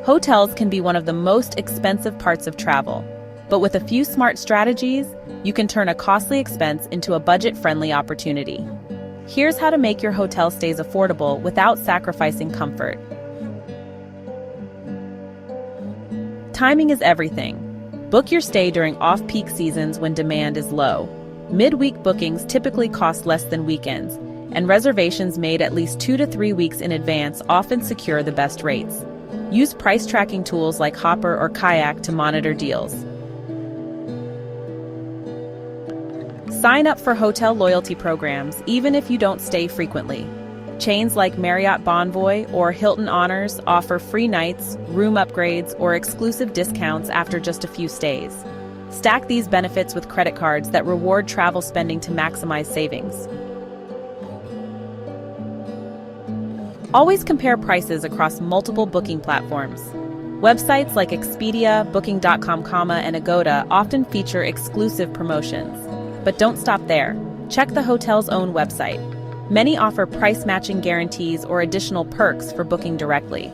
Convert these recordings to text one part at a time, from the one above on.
Hotels can be one of the most expensive parts of travel, but with a few smart strategies, you can turn a costly expense into a budget-friendly opportunity. Here's how to make your hotel stays affordable without sacrificing comfort. Timing is everything. Book your stay during off-peak seasons when demand is low. Mid-week bookings typically cost less than weekends, and reservations made at least 2 to 3 weeks in advance often secure the best rates. Use price tracking tools like Hopper or Kayak to monitor deals. Sign up for hotel loyalty programs even if you don't stay frequently. Chains like Marriott Bonvoy or Hilton Honors offer free nights, room upgrades, or exclusive discounts after just a few stays. Stack these benefits with credit cards that reward travel spending to maximize savings. Always compare prices across multiple booking platforms. Websites like Expedia, Booking.com, and Agoda often feature exclusive promotions. But don't stop there. Check the hotel's own website. Many offer price-matching guarantees or additional perks for booking directly.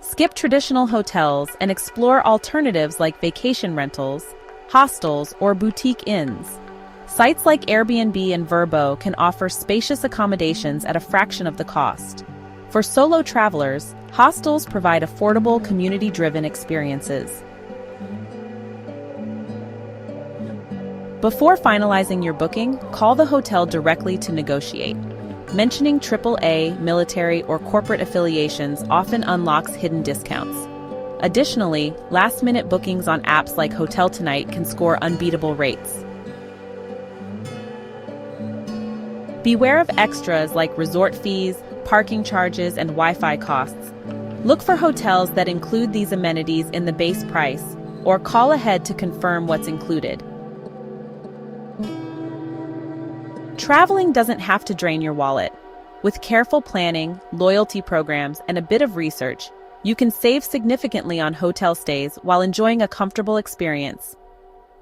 Skip traditional hotels and explore alternatives like vacation rentals, hostels, or boutique inns. Sites like Airbnb and Vrbo can offer spacious accommodations at a fraction of the cost. For solo travelers, hostels provide affordable, community-driven experiences. Before finalizing your booking, call the hotel directly to negotiate. Mentioning AAA, military, or corporate affiliations often unlocks hidden discounts. Additionally, last-minute bookings on apps like Hotel Tonight can score unbeatable rates. Beware of extras like resort fees, parking charges, and Wi-Fi costs. Look for hotels that include these amenities in the base price, or call ahead to confirm what's included. Traveling doesn't have to drain your wallet. With careful planning, loyalty programs, and a bit of research, you can save significantly on hotel stays while enjoying a comfortable experience.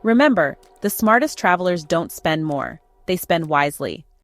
Remember, the smartest travelers don't spend more, they spend wisely.